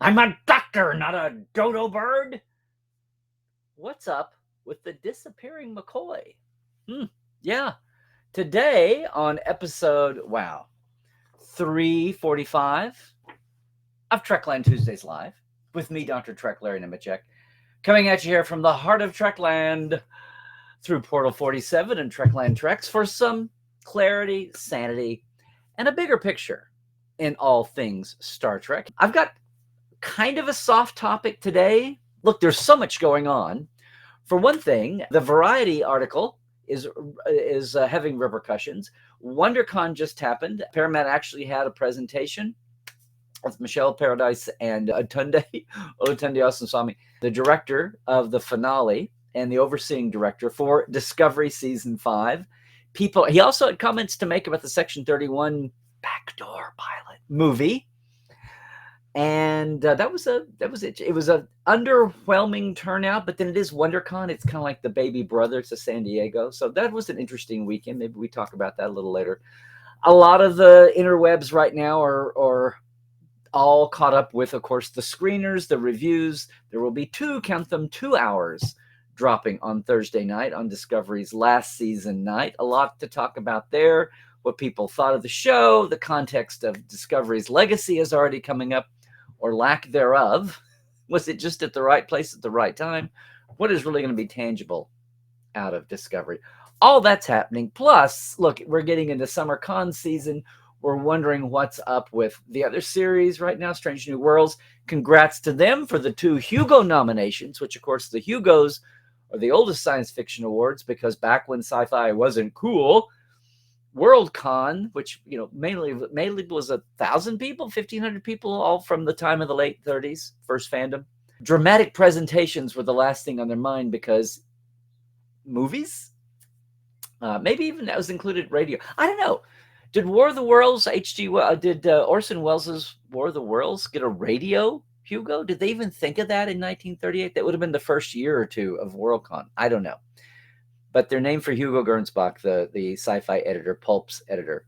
I'm a doctor, not a dodo bird. What's up with the disappearing McCoy? Yeah. Today on episode, 345 of Trekland Tuesdays Live with me, Dr. Trek Larry Nemecek, coming at you here from the heart of Trekland through Portal 47 and Trekland Treks for some clarity, sanity, and a bigger picture in all things Star Trek. I've got kind of a soft topic today. Look, there's so much going on. For one thing, the Variety article is having repercussions. WonderCon just happened. Paramount actually had a presentation with Michelle Paradise and Olatunde Osunsanmi, the director of the finale and the overseeing director for Discovery Season 5. He also had comments to make about the Section 31 backdoor pilot movie. And that was it. It was an underwhelming turnout, but then it is WonderCon. It's kind of like the baby brother to San Diego. So that was an interesting weekend. Maybe we talk about that a little later. A lot of the interwebs right now are all caught up with, of course, the screeners, the reviews. There will be 2 hours dropping on Thursday night on Discovery's last season night. A lot to talk about there. What people thought of the show, the context of Discovery's legacy is already coming up, or lack thereof. Was it just at the right place at the right time? What is really going to be tangible out of Discovery? All that's happening. Plus, look, we're getting into summer con season. We're wondering what's up with the other series right now, Strange New Worlds. Congrats to them for the 2 Hugo nominations, which, of course, the Hugos are the oldest science fiction awards, because back when sci-fi wasn't cool, Worldcon, which mainly was 1,000 people, 1,500 people, all from the time of the late 30s, first fandom. Dramatic presentations were the last thing on their mind, because movies, maybe even that was included radio. I don't know. Did War of the Worlds, did Orson Welles' War of the Worlds get a radio Hugo? Did they even think of that in 1938? That would have been the first year or two of Worldcon. I don't know. But they're named for Hugo Gernsback, the sci-fi editor, Pulp's editor.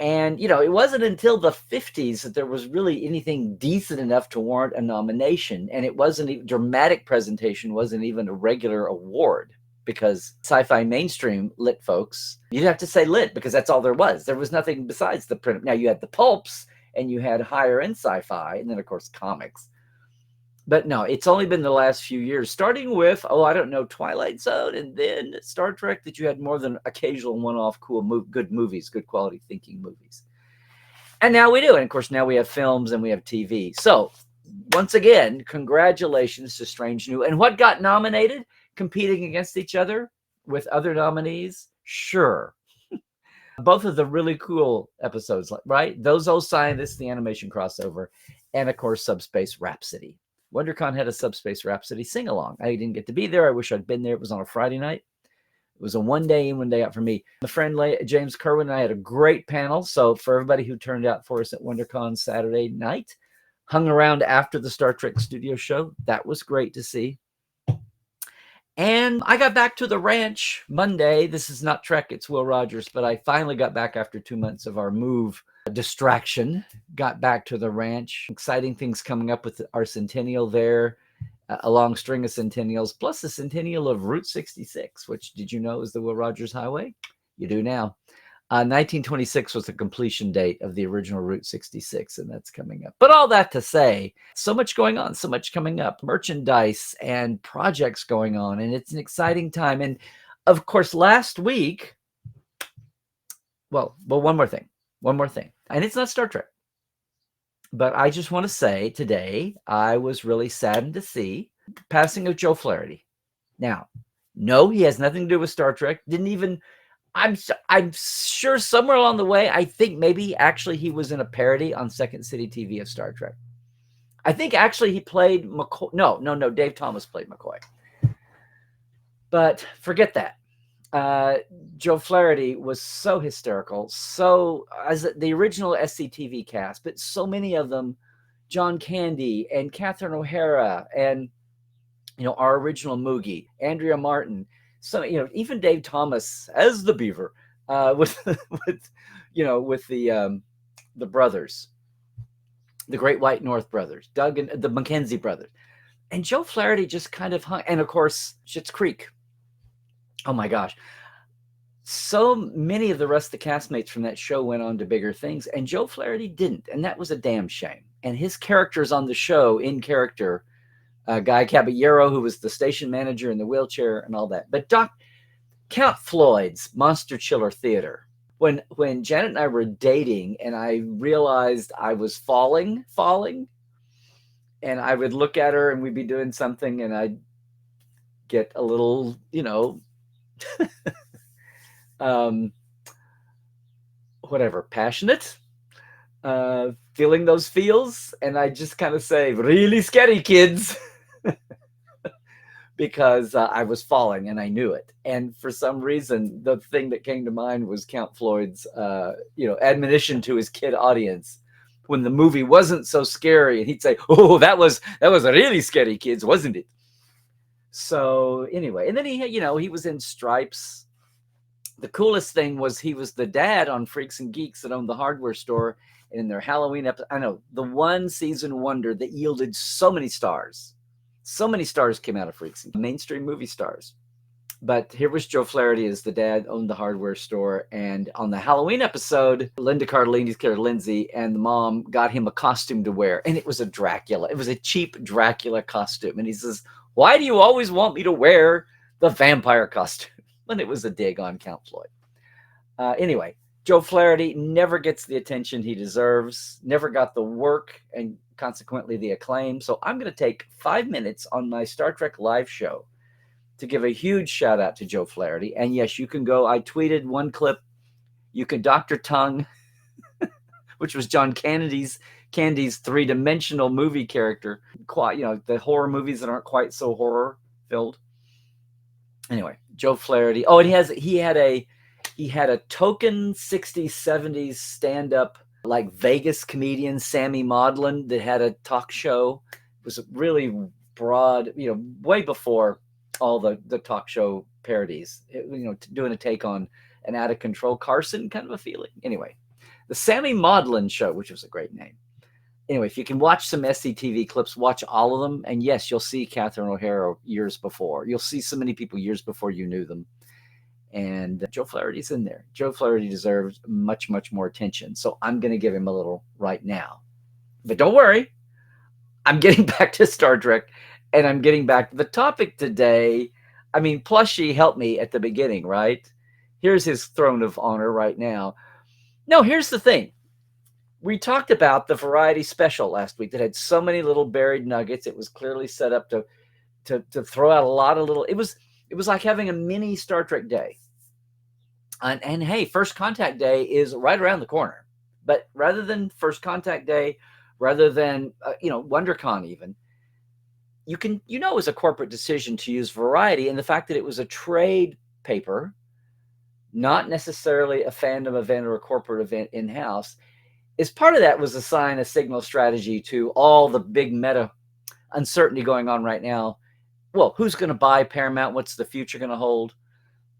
And, it wasn't until the 50s that there was really anything decent enough to warrant a nomination. And it wasn't even, dramatic presentation wasn't even a regular award, because sci-fi mainstream lit folks, you'd have to say lit, because that's all there was. There was nothing besides the print. Now you had the pulps, and you had higher end sci-fi, and then, of course, comics. But no, it's only been the last few years, starting with, Twilight Zone, and then Star Trek, that you had more than occasional one-off cool, good movies, good quality thinking movies. And now we do. And, of course, now we have films and we have TV. So, once again, congratulations to Strange New. And what got nominated? Competing against each other with other nominees? Sure. Both of the really cool episodes, right? Those Old Scientists, the animation crossover, and, of course, Subspace Rhapsody. WonderCon had a Subspace Rhapsody sing-along. I didn't get to be there. I wish I'd been there. It was on a Friday night. It was a one day in, one day out for me. My friend James Kerwin and I had a great panel. So for everybody who turned out for us at WonderCon Saturday night, hung around after the Star Trek studio show, that was great to see. And I got back to the ranch Monday. This is not Trek, it's Will Rogers. But I finally got back after 2 months of our move distraction, got back to the ranch. Exciting things coming up with our centennial there, a long string of centennials, plus the centennial of Route 66, which, did you know, is the Will Rogers Highway? You do now. 1926 was the completion date of the original Route 66, and that's coming up. But all that to say, so much going on, so much coming up, merchandise and projects going on, and it's an exciting time. And, of course, last week, one more thing. And it's not Star Trek. But I just want to say today, I was really saddened to see the passing of Joe Flaherty. Now, no, he has nothing to do with Star Trek. I'm sure somewhere along the way, I think maybe actually he was in a parody on Second City TV of Star Trek. I think actually he played McCoy. No, Dave Thomas played McCoy. But forget that. Joe Flaherty was so hysterical, so as the original SCTV cast, but so many of them, John Candy and Catherine O'Hara and our original Moogie, Andrea Martin, so even Dave Thomas as the Beaver, with the brothers. the Great White North brothers, Doug and the Mackenzie brothers. And Joe Flaherty just kind of hung. And of course, Schitt's Creek. Oh my gosh. So many of the rest of the castmates from that show went on to bigger things, and Joe Flaherty didn't. And that was a damn shame. And his characters on the show, in character, Guy Caballero, who was the station manager in the wheelchair and all that. But Count Floyd's Monster Chiller Theater. When Janet and I were dating and I realized I was falling, and I would look at her and we'd be doing something and I'd get a little, whatever, passionate, feeling those feels. And I just kind of say, really scary, kids. Because I was falling and I knew it. And for some reason, the thing that came to mind was Count Floyd's, admonition to his kid audience when the movie wasn't so scary. And he'd say, oh, that was really scary, kids, wasn't it? So anyway, and then he was in Stripes. The coolest thing was he was the dad on Freaks and Geeks that owned the hardware store. And in their Halloween episode, I know, the one season wonder that yielded so many stars. So many stars came out of Freaks and mainstream movie stars. But here was Joe Flaherty as the dad, owned the hardware store. And on the Halloween episode, Linda Cardellini's character, Lindsay, and the mom got him a costume to wear. And it was a Dracula. It was a cheap Dracula costume. And he says, why do you always want me to wear the vampire costume? And it was a dig on Count Floyd. Anyway, Joe Flaherty never gets the attention he deserves, never got the work and consequently the acclaim. So I'm going to take 5 minutes on my Star Trek live show to give a huge shout out to Joe Flaherty. And yes, you can go, I tweeted one clip. You can Dr. Tongue, which was John Candy's three-dimensional movie character. Quite, the horror movies that aren't quite so horror filled. Anyway, Joe Flaherty. Oh, and he had a token 60s, 70s stand-up, like Vegas comedian Sammy Maudlin that had a talk show. It was really broad, way before all the talk show parodies, doing a take on an out of control Carson kind of a feeling. Anyway, the Sammy Maudlin show, which was a great name. Anyway, if you can watch some SCTV clips, watch all of them. And yes, you'll see Catherine O'Hara years before. You'll see so many people years before you knew them. And Joe Flaherty's in there. Joe Flaherty deserves much, much more attention. So I'm going to give him a little right now. But don't worry. I'm getting back to Star Trek. And I'm getting back to the topic today. I mean, Plushie helped me at the beginning, right? Here's his throne of honor right now. No, here's the thing. We talked about the variety special last week that had so many little buried nuggets. It was clearly set up to throw out a lot of little. It was like having a mini Star Trek day. And hey, First Contact Day is right around the corner. But rather than First Contact Day, rather than WonderCon even, you can it was a corporate decision to use variety, and the fact that it was a trade paper, not necessarily a fandom event or a corporate event in-house, is part of that was a signal strategy to all the big meta uncertainty going on right now. Well, who's going to buy Paramount? What's the future going to hold?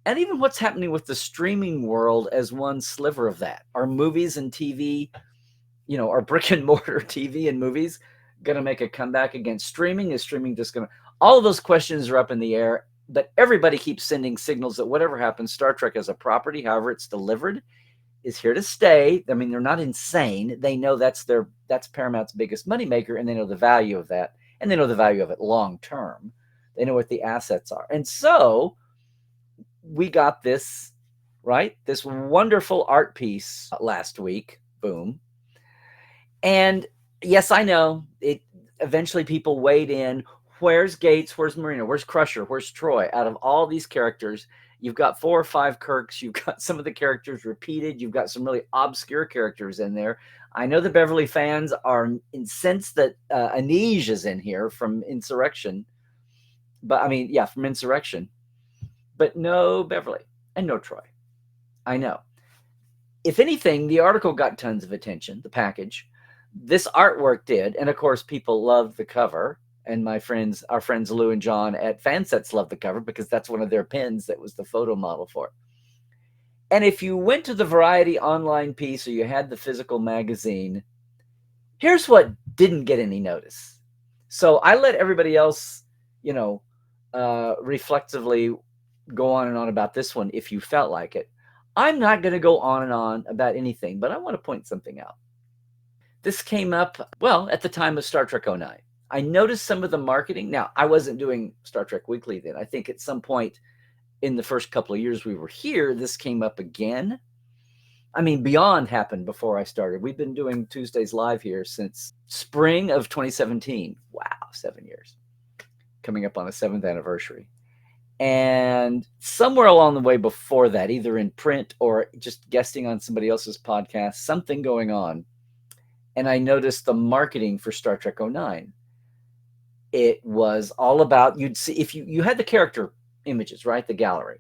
And even what's happening with the streaming world as one sliver of that. Are movies and TV, are brick and mortar TV and movies going to make a comeback against streaming? Is streaming just going to... All of those questions are up in the air, but everybody keeps sending signals that whatever happens, Star Trek as a property, however it's delivered, is here to stay. I mean, they're not insane. They know that's Paramount's biggest moneymaker, and they know the value of that, and they know the value of it long term. They know what the assets are. And so we got this, right? This wonderful art piece last week. Boom. And yes, I know it. Eventually people weighed in. Where's Gates? Where's Marina? Where's Crusher? Where's Troy? Out of all these characters, you've got 4 or 5 Kirks. You've got some of the characters repeated. You've got some really obscure characters in there. I know the Beverly fans are incensed that Anij is in here from Insurrection. But I mean, yeah, from Insurrection. But no Beverly and no Troy. I know. If anything, the article got tons of attention, the package. This artwork did. And of course, people loved the cover. And our friends Lou and John at Fansets loved the cover because that's one of their pins that was the photo model for it. And if you went to the Variety online piece or you had the physical magazine, Here's what didn't get any notice. So I let everybody else, you know, reflexively go on and on about this one if you felt like it. I'm not going to go on and on about anything, but I want to point something out. This came up, well, at the time of Star Trek 09. I noticed some of the marketing. Now, I wasn't doing Star Trek Weekly then. I think at some point in the first couple of years we were here, this came up again. I mean, Beyond happened before I started. We've been doing Tuesdays Live here since spring of 2017. Wow, 7 years. Coming up on the 7th anniversary. And somewhere along the way before that, either in print or just guesting on somebody else's podcast, something going on. And I noticed the marketing for Star Trek 09. It was all about, you'd see, if you had the character images, right? The gallery.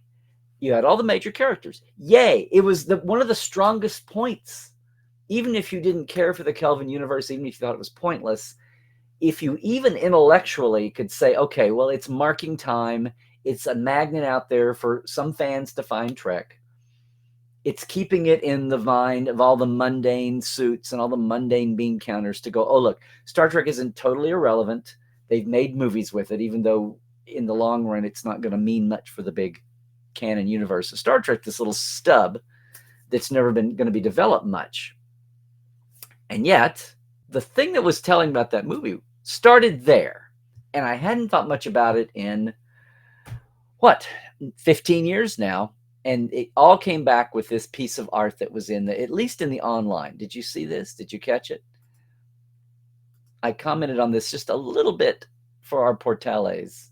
You had all the major characters. Yay. It was one of the strongest points. Even if you didn't care for the Kelvin universe, even if you thought it was pointless, if you even intellectually could say, okay, well, it's marking time. It's a magnet out there for some fans to find Trek. It's keeping it in the mind of all the mundane suits and all the mundane bean counters to go, oh, look, Star Trek isn't totally irrelevant. They've made movies with it, even though in the long run, it's not going to mean much for the big canon universe of Star Trek, this little stub that's never been going to be developed much. And yet, the thing that was telling about that movie started there. And I hadn't thought much about it in, 15 years now. And it all came back with this piece of art that was at least in the online. Did you see this? Did you catch it? I commented on this just a little bit for our Portales.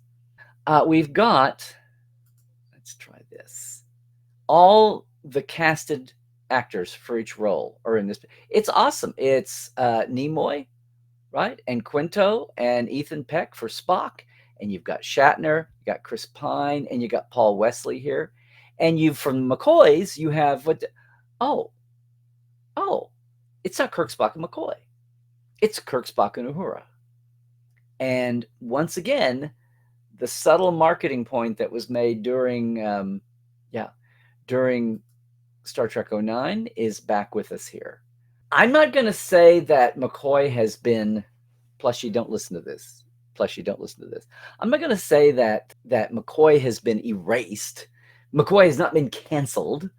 We've got, let's try this. All the casted actors for each role are in this. It's awesome. It's Nimoy, right? And Quinto and Ethan Peck for Spock. And you've got Shatner, you got Chris Pine, and you got Paul Wesley here. And from McCoy's, you have it's not Kirk, Spock, and McCoy. It's Kirk, Spock, and Uhura. And once again, the subtle marketing point that was made during Star Trek 09 is back with us here. I'm not going to say that McCoy has been, plus you don't listen to this. I'm not going to say that McCoy has been erased. McCoy has not been canceled.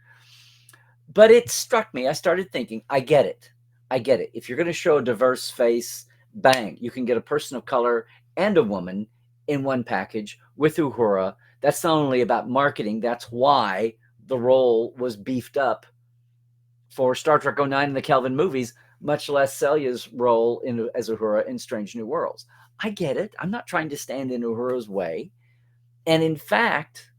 But it struck me. I started thinking, I get it. If you're going to show a diverse face, bang, you can get a person of color and a woman in one package with Uhura. That's not only about marketing. That's why the role was beefed up for Star Trek 09 and the Kelvin movies, much less Celia's role as Uhura in Strange New Worlds. I get it. I'm not trying to stand in Uhura's way. And in fact,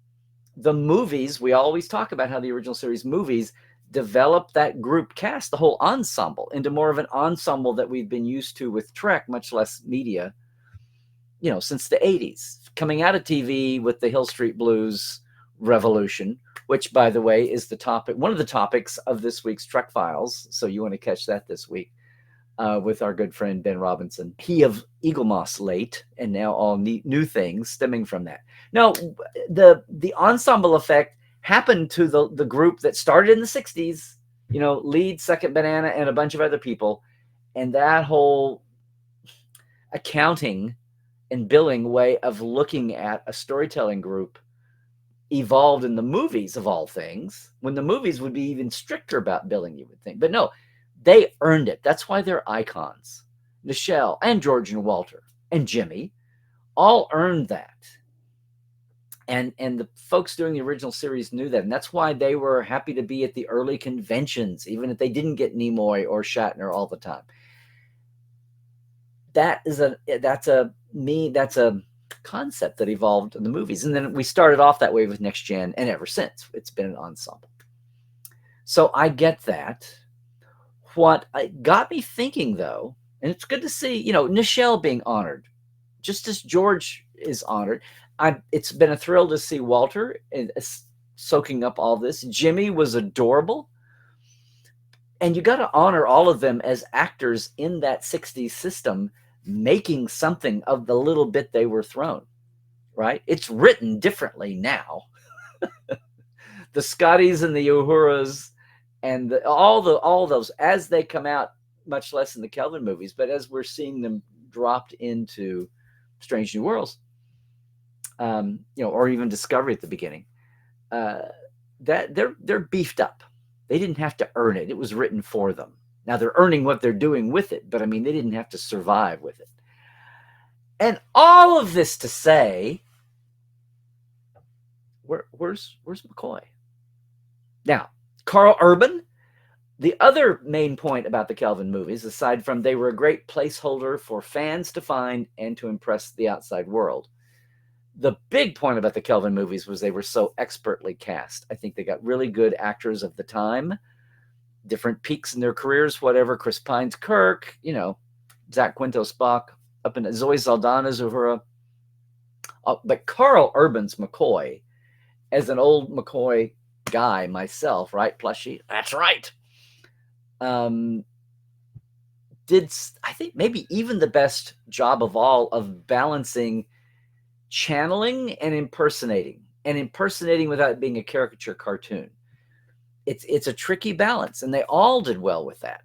the movies, we always talk about how the original series movies developed that group cast, the whole ensemble, into more of an ensemble that we've been used to with Trek, much less media, since the 80s. Coming out of TV with the Hill Street Blues revolution, which, by the way, is one of the topics of this week's Trek Files. So you want to catch that this week with our good friend Ben Robinson. He of Eaglemoss late, and now all new things stemming from that. Now, the ensemble effect happened to the group that started in the 60s, Lead, Second Banana, and a bunch of other people. And that whole accounting and billing way of looking at a storytelling group evolved in the movies, of all things, when the movies would be even stricter about billing, you would think. But no, they earned it. That's why they're icons. Nichelle and George and Walter and Jimmy all earned that. And the folks doing the original series knew that. And that's why they were happy to be at the early conventions, even if they didn't get Nimoy or Shatner all the time. That's a concept that evolved in the movies. And then we started off that way with Next Gen, and ever since it's been an ensemble. So I get that. What got me thinking, though, and it's good to see, Nichelle being honored, just as George is honored. It's been a thrill to see Walter soaking up all this. Jimmy was adorable. And you got to honor all of them as actors in that 60s system, making something of the little bit they were thrown, right? It's written differently now. The Scotties and the Uhuras and all those, as they come out much less in the Kelvin movies, but as we're seeing them dropped into Strange New Worlds, or even Discovery at the beginning, that they're beefed up. They didn't have to earn it. It was written for them. Now they're earning what they're doing with it, but I mean, they didn't have to survive with it. And all of this to say, where's McCoy? Now, Carl Urban, the other main point about the Kelvin movies, aside from they were a great placeholder for fans to find and to impress the outside world, the big point about the Kelvin movies was they were so expertly cast. I think they got really good actors of the time, different peaks in their careers, whatever. Chris Pine's Kirk, Zach Quinto Spock, up in Zoe Saldana's Uhura. But Carl Urban's McCoy, as an old McCoy guy myself, right, Plushie? That's right. Did, I think, maybe even the best job of all of balancing channeling and impersonating without being a caricature cartoon. It's a tricky balance, and they all did well with that.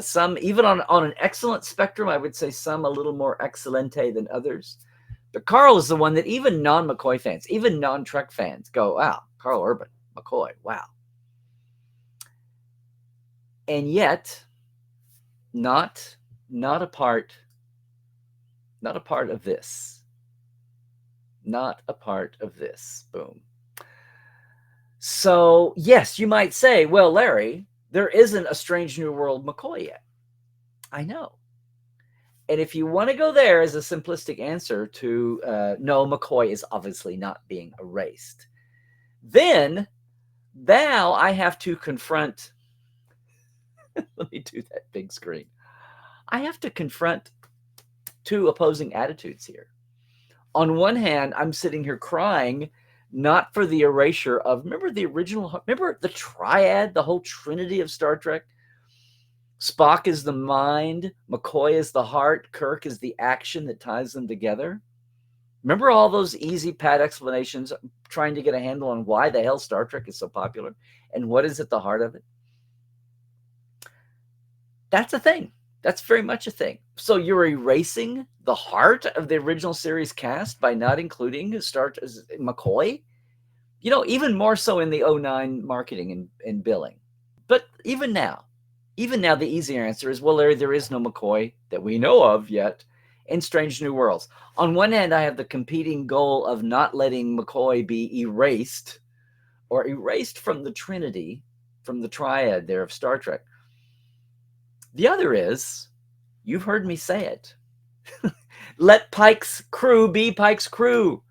Some, even on an excellent spectrum, I would say some a little more excelente than others. But Carl is the one that even non-McCoy fans, even non-Trek fans go, wow, Carl Urban, McCoy, wow. And yet, not a part of this. Not a part of this. Boom. So, yes, you might say, well, Larry, there isn't a Strange New World McCoy yet. I know. And if you want to go there as a simplistic answer to no, McCoy is obviously not being erased, then now I have to confront, let me do that big screen. I have to confront two opposing attitudes here. On one hand, I'm sitting here crying, not for the erasure of, remember the triad, the whole trinity of Star Trek? Spock is the mind, McCoy is the heart, Kirk is the action that ties them together. Remember all those easy pat explanations trying to get a handle on why the hell Star Trek is so popular and what is at the heart of it? That's a thing. That's very much a thing. So you're erasing the heart of the original series cast by not including McCoy? Even more so in the 2009 marketing and billing. But even now, the easier answer is, well, Larry, there is no McCoy that we know of yet in Strange New Worlds. On one hand, I have the competing goal of not letting McCoy be erased from the trinity, from the triad there of Star Trek. The other is, you've heard me say it. Let Pike's crew be Pike's crew.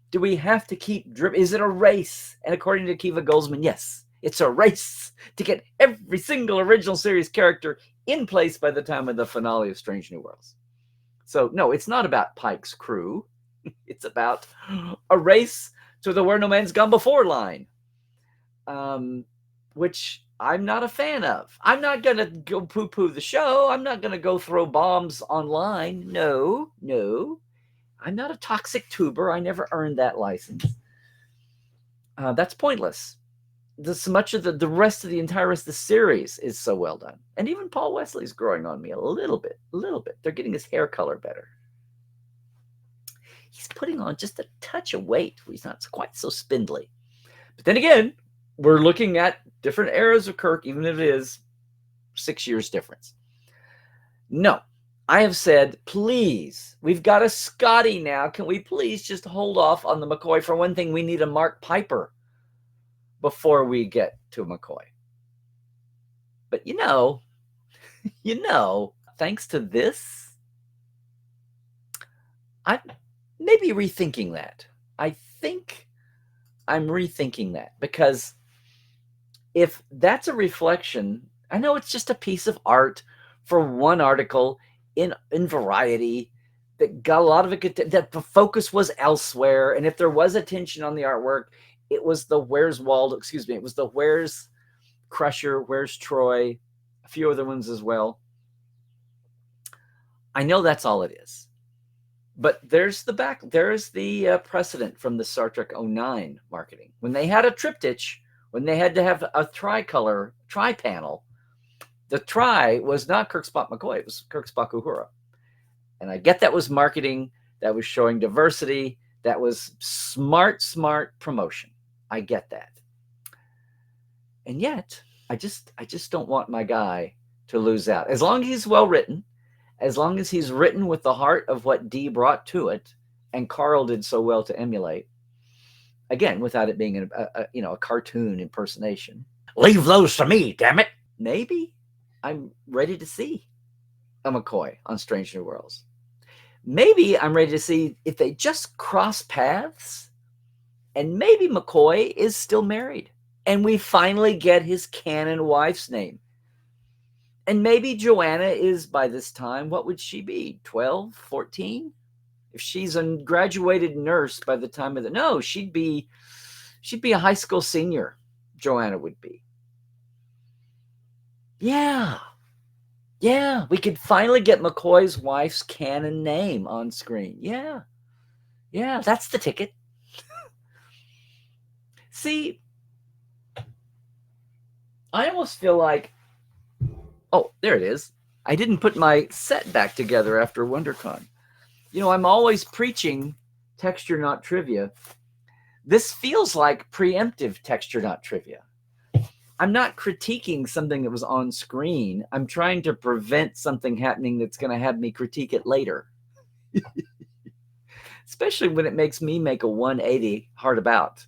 Do we have to keep dripping? Is it a race? And according to Kiva Goldsman, yes, it's a race to get every single original series character in place by the time of the finale of Strange New Worlds. So, no, it's not about Pike's crew. It's about a race to the where no man's gone before line, which I'm not a fan of. I'm not going to go poo-poo the show. I'm not going to go throw bombs online. No. I'm not a toxic tuber. I never earned that license. That's pointless. Much of the rest of the series is so well done. And even Paul Wesley's growing on me a little bit. They're getting his hair color better. He's putting on just a touch of weight. He's not quite so spindly. But then again, we're looking at different eras of Kirk, even if it is 6 years difference. No, I have said, please, we've got a Scotty now. Can we please just hold off on the McCoy? For one thing, we need a Mark Piper before we get to McCoy. But thanks to this, I'm maybe rethinking that. I think I'm rethinking that, because if that's a reflection, I know it's just a piece of art for one article in Variety that got a lot of it, that the focus was elsewhere. And if there was attention on the artwork, it was the Where's Waldo, it was the Where's Crusher, Where's Troy, a few other ones as well. I know that's all it is. But there's the precedent from the Star Trek 09 marketing. When they had a triptych, when they had to have a tri-panel, The try was not Kirk Spock McCoy. It was Kirk Spock Uhura. And I get that was marketing. That was showing diversity. That was smart promotion. I get that. And yet, I just don't want my guy to lose out. As long as he's well written, as long as he's written with the heart of what Dee brought to it, and Carl did so well to emulate, again, without it being a cartoon impersonation. Leave those to me, damn it. Maybe I'm ready to see a McCoy on Strange New Worlds. Maybe I'm ready to see if they just cross paths, and maybe McCoy is still married, and we finally get his canon wife's name. And maybe Joanna is, by this time, what would she be, 12, 14? If she's a graduated nurse by the time of no, she'd be a high school senior, Joanna would be. Yeah, we could finally get McCoy's wife's canon name on screen. Yeah, that's the ticket. See, I almost feel like, oh, there it is. I didn't put my set back together after WonderCon. I'm always preaching texture, not trivia. This feels like preemptive texture, not trivia. I'm not critiquing something that was on screen. I'm trying to prevent something happening that's going to have me critique it later. Especially when it makes me make a 180 hard about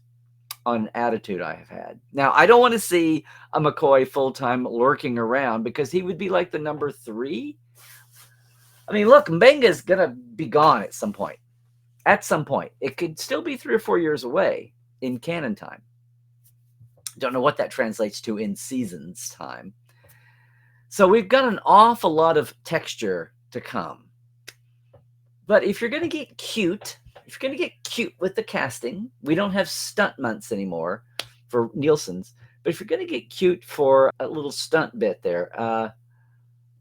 on an attitude I have had. Now, I don't want to see a McCoy full-time lurking around, because he would be like the number 3. I mean, look, Mbenga's going to be gone at some point. At some point. It could still be 3 or 4 years away in canon time. Don't know what that translates to in seasons time. So we've got an awful lot of texture to come. But if you're going to get cute, with the casting, we don't have stunt months anymore for Nielsen's. But if you're going to get cute for a little stunt bit there,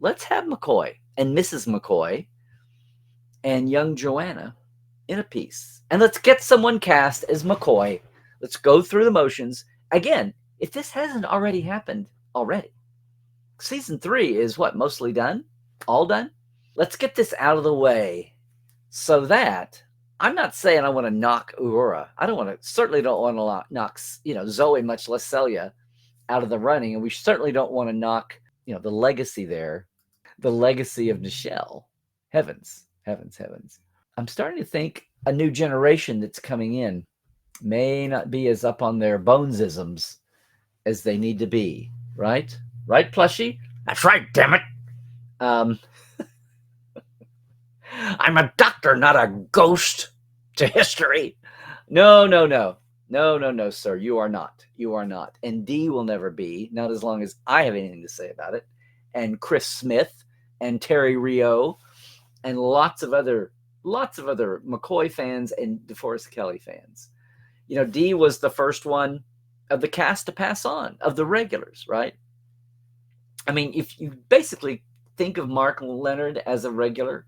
let's have McCoy and Mrs. McCoy and young Joanna in a piece. And let's get someone cast as McCoy. Let's go through the motions. Again, if this hasn't already happened already. Season 3 is what, mostly done? All done? Let's get this out of the way so that I'm not saying I want to knock Uhura. Certainly don't want to knock, Zoe, much less Celia, out of the running. And we certainly don't want to knock, the legacy there, the legacy of Nichelle. Heavens. I'm starting to think a new generation that's coming in may not be as up on their bonesisms as they need to be. Right? Right, Plushie? That's right, damn it. I'm a doctor, not a ghost to history. No, sir. You are not. And Dee will never be, not as long as I have anything to say about it. And Chris Smith and Terry Rio and lots of other McCoy fans and DeForest Kelley fans. Dee was the first one of the cast to pass on, of the regulars, right? I mean, if you basically think of Mark Leonard as a regular,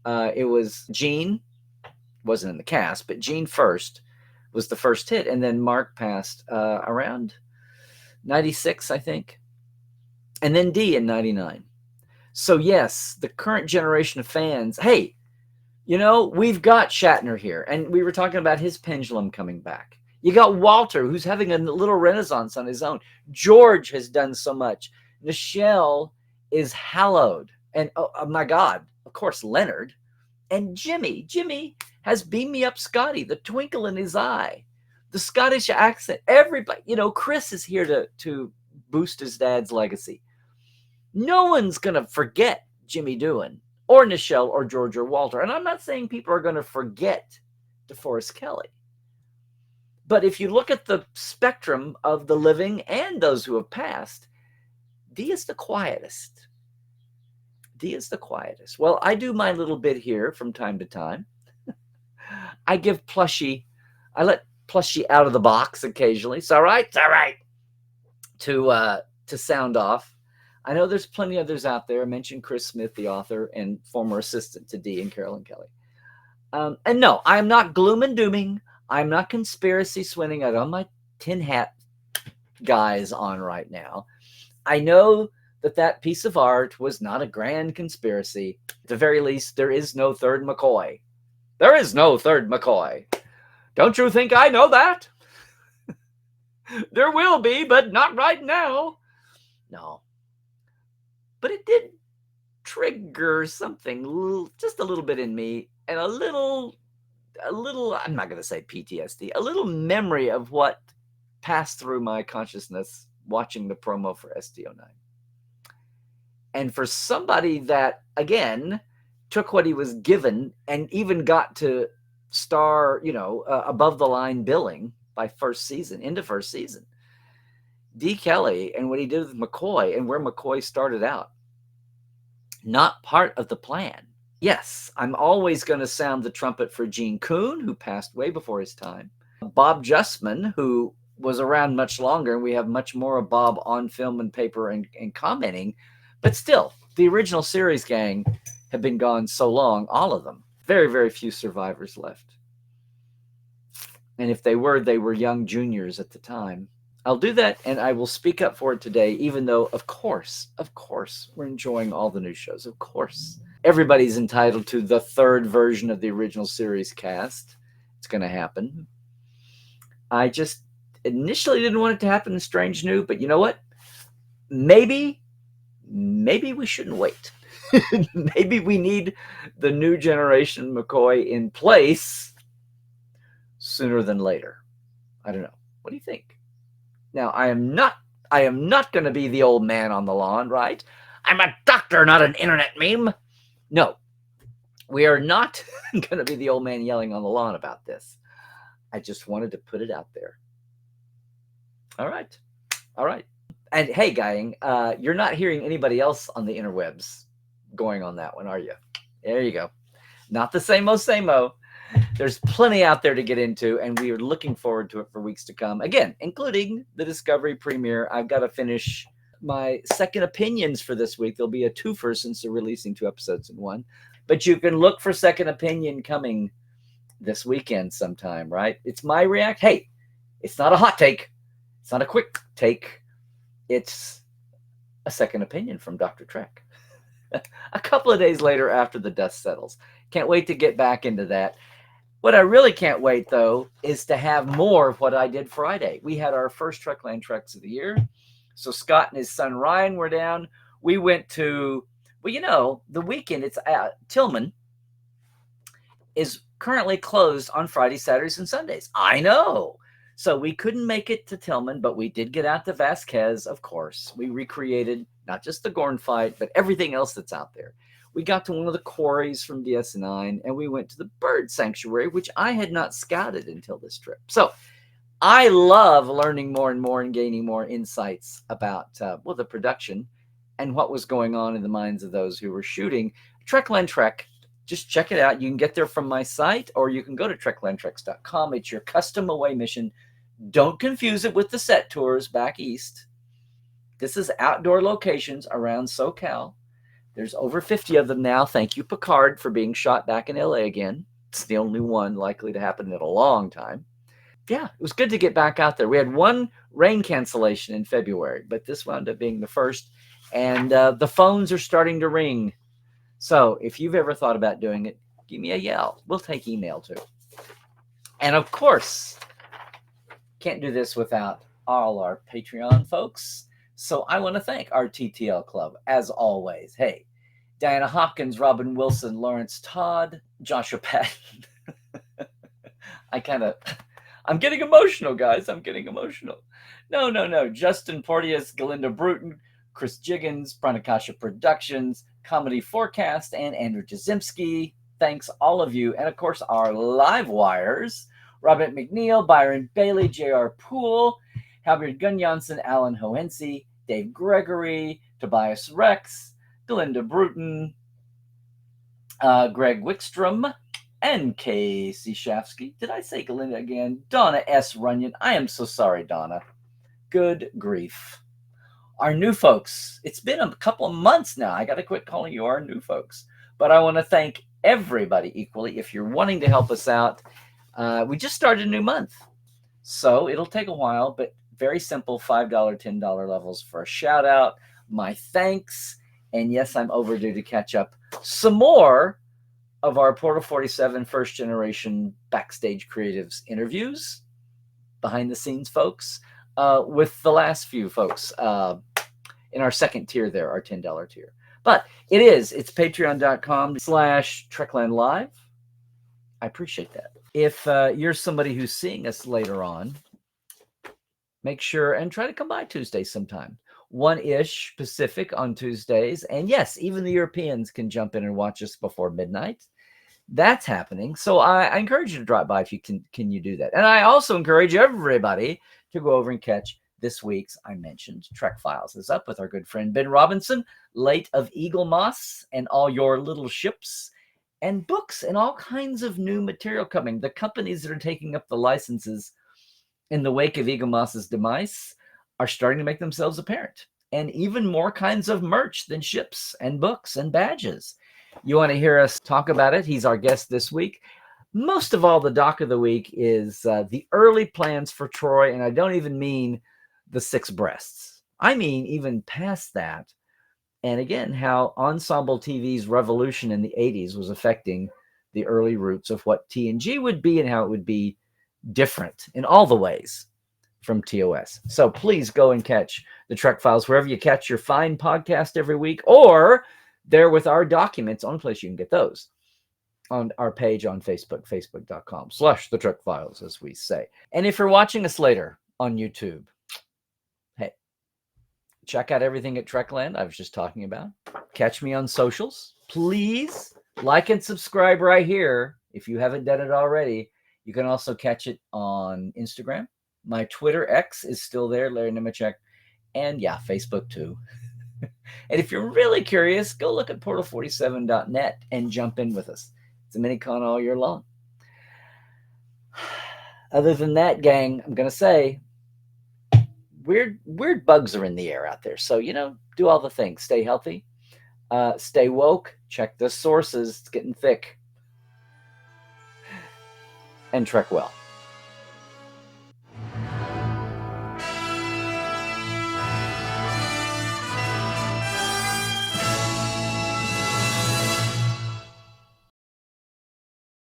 it was Gene, wasn't in the cast, but Gene first was the first hit. And then Mark passed around 96, I think. And then Dee in 99. So yes, the current generation of fans, hey, we've got Shatner here. And we were talking about his pendulum coming back. You got Walter, who's having a little renaissance on his own. George has done so much. Nichelle is hallowed. And oh my God, of course, Leonard. And Jimmy has beamed me up Scotty, the twinkle in his eye, the Scottish accent. Everybody, Chris is here to boost his dad's legacy. No one's going to forget Jimmy Doohan or Nichelle or George or Walter. And I'm not saying people are going to forget DeForest Kelley. But if you look at the spectrum of the living and those who have passed, Dee is the quietest. Well, I do my little bit here from time to time. I let Plushie out of the box occasionally. It's all right. To sound off. I know there's plenty others out there. I mentioned Chris Smith, the author and former assistant to Dee and Carolyn Kelly. And no, I'm not gloom and dooming. I'm not conspiracy swinning. I don't have my tin hat guys on right now. I know that that piece of art was not a grand conspiracy. At the very least, there is no third McCoy. There is no third McCoy. Don't you think I know that? There will be, but not right now. No. But it did trigger something just a little bit in me, and a little, I'm not going to say PTSD, a little memory of what passed through my consciousness watching the promo for STO9. And for somebody that, again, took what he was given and even got to star, above the line billing by first season, into first season, D. Kelly and what he did with McCoy and where McCoy started out, not part of the plan. Yes, I'm always going to sound the trumpet for Gene Kuhn, who passed way before his time. Bob Justman, who was around much longer, and we have much more of Bob on film and paper and commenting. But still, the original series gang have been gone so long, all of them. Very, very few survivors left. And if they were young juniors at the time. I'll do that, and I will speak up for it today, even though, of course, we're enjoying all the new shows. Of course. Everybody's entitled to the third version of the original series cast. It's going to happen. I just initially didn't want it to happen in Strange New, but you know what? Maybe we shouldn't wait. Maybe we need the new generation McCoy in place sooner than later. I don't know. What do you think? Now, I am not going to be the old man on the lawn, right? I'm a doctor, not an internet meme. No, we are not going to be the old man yelling on the lawn about this. I just wanted to put it out there. All right. And hey, gang, you're not hearing anybody else on the interwebs going on that one, are you? There you go. Not the same-o. There's plenty out there to get into, and we are looking forward to it for weeks to come. Again, including the Discovery premiere. I've got to finish my second opinions for this week. There'll be a twofer since they're releasing 2 episodes in one. But you can look for second opinion coming this weekend sometime, right? It's my react. Hey, it's not a hot take. It's not a quick take. It's a second opinion from Dr. Trek. A couple of days later after the dust settles. Can't wait to get back into that. What I really can't wait, though, is to have more of what I did Friday. We had our first Trekland Treks of the year. So Scott and his son Ryan were down. We went to, the weekend. It's Tillman is currently closed on Fridays, Saturdays, and Sundays. I know. So we couldn't make it to Tillman, but we did get out to Vasquez, of course. We recreated not just the Gorn fight, but everything else that's out there. We got to one of the quarries from DS9, and we went to the bird sanctuary, which I had not scouted until this trip. So I love learning more and more and gaining more insights about, the production and what was going on in the minds of those who were shooting. Trekland Trek, just check it out. You can get there from my site, or you can go to treklandtreks.com. It's your custom away mission. Don't confuse it with the set tours back east. This is outdoor locations around SoCal. There's over 50 of them now. Thank you, Picard, for being shot back in LA again. It's the only one likely to happen in a long time. Yeah, it was good to get back out there. We had one rain cancellation in February, but this wound up being the first. And the phones are starting to ring. So if you've ever thought about doing it, give me a yell. We'll take email too. And of course, can't do this without all our Patreon folks. So I want to thank our TTL Club, as always. Hey, Diana Hopkins, Robin Wilson, Lawrence Todd, Joshua Patton. I'm getting emotional, guys. I'm getting emotional. No. Justin Porteous, Galinda Bruton, Chris Jiggins, Pranakasha Productions, Comedy Forecast, and Andrew Jasimski. Thanks, all of you. And, of course, our live wires, Robert McNeil, Byron Bailey, J.R. Poole, Halbert Gunjansson, Alan Hohensi, Dave Gregory, Tobias Rex, Galinda Bruton, Greg Wickstrom, and Casey Shafsky. Did I say Galinda again? Donna S. Runyon. I am so sorry, Donna. Good grief. Our new folks. It's been a couple of months now. I got to quit calling you our new folks. But I want to thank everybody equally. If you're wanting to help us out, we just started a new month. So it'll take a while, but very simple $5, $10 levels for a shout out. my thanks. And yes, I'm overdue to catch up some more of our Portal 47 first generation backstage creatives interviews, behind the scenes folks, with the last few folks in our second tier there, our $10 tier. But it's patreon.com/Trekland Live. I appreciate that. If you're somebody who's seeing us later on, make sure and try to come by Tuesday sometime. 1-ish Pacific on Tuesdays. And yes, even the Europeans can jump in and watch us before midnight. That's happening. So I encourage you to drop by if you can you do that. And I also encourage everybody to go over and catch this week's, I mentioned, Trek Files is up with our good friend Ben Robinson, late of Eagle Moss and all your little ships and books and all kinds of new material coming. The companies that are taking up the licenses in the wake of Eagle Moss's demise are starting to make themselves apparent. And even more kinds of merch than ships and books and badges. You want to hear us talk about it? He's our guest this week. Most of all, the doc of the week is the early plans for Troy. And I don't even mean the 6 breasts. I mean, even past that. And again, how Ensemble TV's revolution in the 80s was affecting the early roots of what TNG would be and how it would be different in all the ways from TOS. So please go and catch the Trek Files wherever you catch your fine podcast every week, or there with our documents. Only place you can get those on our page on Facebook, facebook.com/the Trek Files, as we say. And if you're watching us later on YouTube, hey, check out everything at Trekland I was just talking about. Catch me on socials. Please like and subscribe right here if you haven't done it already. You can also catch it on Instagram. My Twitter X is still there, Larry Nemecek. And yeah, Facebook too. And if you're really curious, go look at portal47.net and jump in with us. It's a mini-con all year long. Other than that, gang, I'm going to say weird bugs are in the air out there. So, do all the things. Stay healthy. Stay woke. Check the sources. It's getting thick. And trek well.